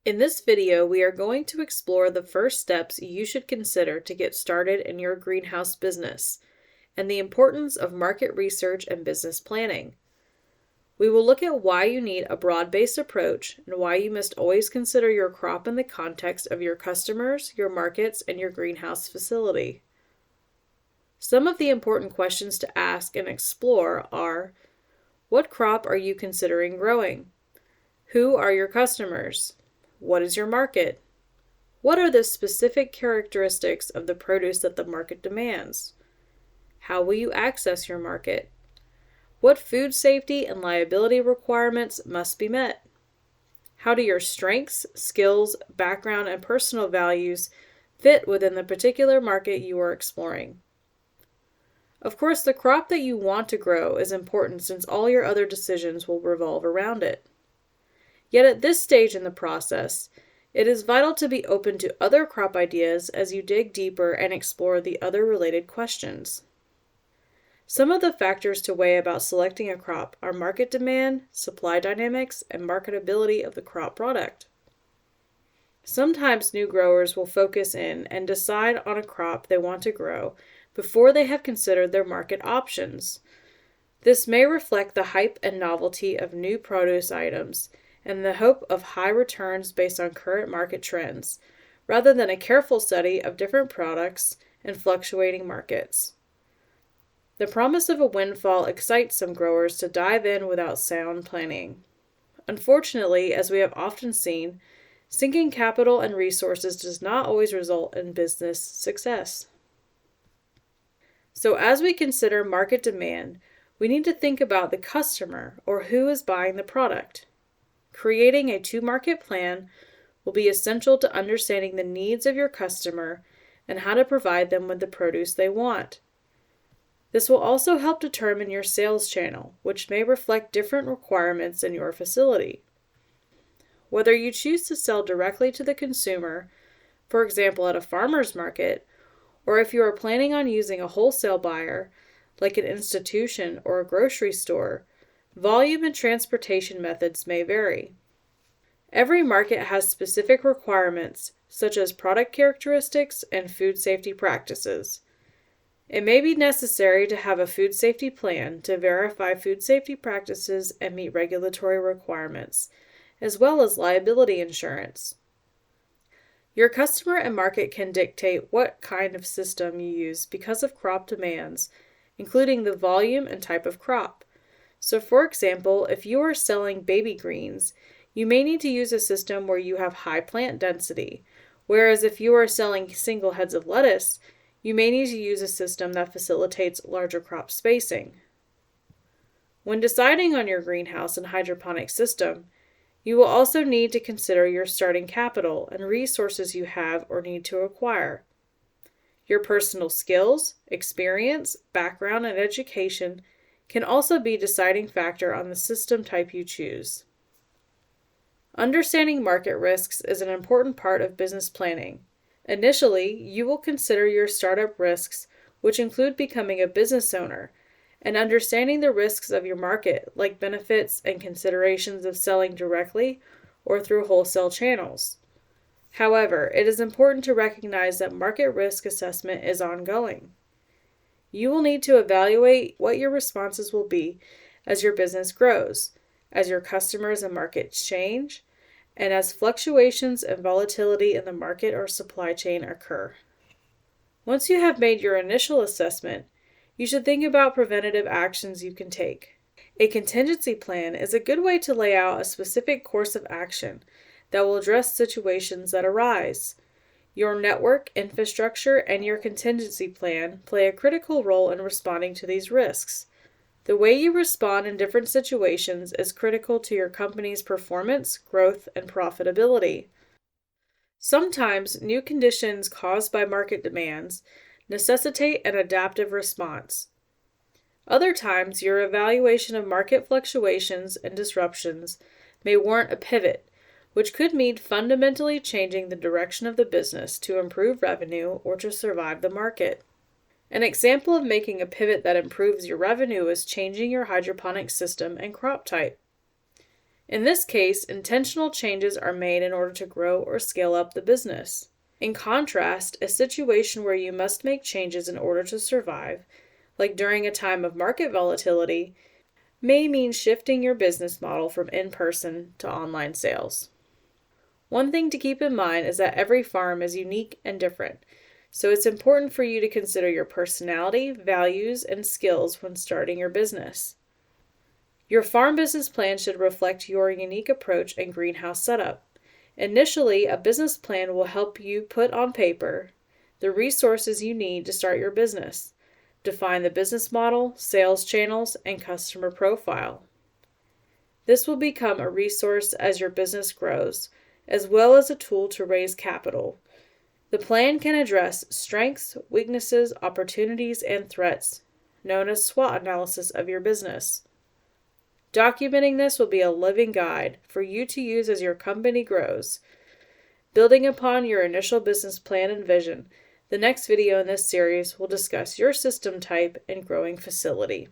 In this video, we are going to explore the first steps you should consider to get started in your greenhouse business and the importance of market research and business planning. We will look at why you need a broad-based approach and why you must always consider your crop in the context of your customers, your markets, and your greenhouse facility. Some of the important questions to ask and explore are: what crop are you considering growing? Who are your customers? What is your market? What are the specific characteristics of the produce that the market demands? How will you access your market? What food safety and liability requirements must be met? How do your strengths, skills, background, and personal values fit within the particular market you are exploring? Of course, the crop that you want to grow is important since all your other decisions will revolve around it. Yet at this stage in the process, it is vital to be open to other crop ideas as you dig deeper and explore the other related questions. Some of the factors to weigh about selecting a crop are market demand, supply dynamics, and marketability of the crop product. Sometimes new growers will focus in and decide on a crop they want to grow before they have considered their market options. This may reflect the hype and novelty of new produce items and the hope of high returns based on current market trends, rather than a careful study of different products and fluctuating markets. The promise of a windfall excites some growers to dive in without sound planning. Unfortunately, as we have often seen, sinking capital and resources does not always result in business success. So as we consider market demand, we need to think about the customer or who is buying the product. Creating a to-market plan will be essential to understanding the needs of your customer and how to provide them with the produce they want. This will also help determine your sales channel, which may reflect different requirements in your facility. Whether you choose to sell directly to the consumer, for example at a farmer's market, or if you are planning on using a wholesale buyer, like an institution or a grocery store, volume and transportation methods may vary. Every market has specific requirements, such as product characteristics and food safety practices. It may be necessary to have a food safety plan to verify food safety practices and meet regulatory requirements, as well as liability insurance. Your customer and market can dictate what kind of system you use because of crop demands, including the volume and type of crop. So for example, if you are selling baby greens, you may need to use a system where you have high plant density, whereas if you are selling single heads of lettuce, you may need to use a system that facilitates larger crop spacing. When deciding on your greenhouse and hydroponic system, you will also need to consider your starting capital and resources you have or need to acquire. Your personal skills, experience, background, and education can also be a deciding factor on the system type you choose. Understanding market risks is an important part of business planning. Initially, you will consider your startup risks, which include becoming a business owner, and understanding the risks of your market, like benefits and considerations of selling directly or through wholesale channels. However, it is important to recognize that market risk assessment is ongoing. You will need to evaluate what your responses will be as your business grows, as your customers and markets change, and as fluctuations and volatility in the market or supply chain occur. Once you have made your initial assessment, you should think about preventative actions you can take. A contingency plan is a good way to lay out a specific course of action that will address situations that arise. Your network, infrastructure, and your contingency plan play a critical role in responding to these risks. The way you respond in different situations is critical to your company's performance, growth, and profitability. Sometimes new conditions caused by market demands necessitate an adaptive response. Other times, your evaluation of market fluctuations and disruptions may warrant a pivot, which could mean fundamentally changing the direction of the business to improve revenue or to survive the market. An example of making a pivot that improves your revenue is changing your hydroponic system and crop type. In this case, intentional changes are made in order to grow or scale up the business. In contrast, a situation where you must make changes in order to survive, like during a time of market volatility, may mean shifting your business model from in-person to online sales. One thing to keep in mind is that every farm is unique and different, so it's important for you to consider your personality, values, and skills when starting your business. Your farm business plan should reflect your unique approach and greenhouse setup. Initially, a business plan will help you put on paper the resources you need to start your business. Define the business model, sales channels, and customer profile. This will become a resource as your business grows, as well as a tool to raise capital. The plan can address strengths, weaknesses, opportunities, and threats, known as SWOT analysis of your business. Documenting this will be a living guide for you to use as your company grows. Building upon your initial business plan and vision, the next video in this series will discuss your system type and growing facility.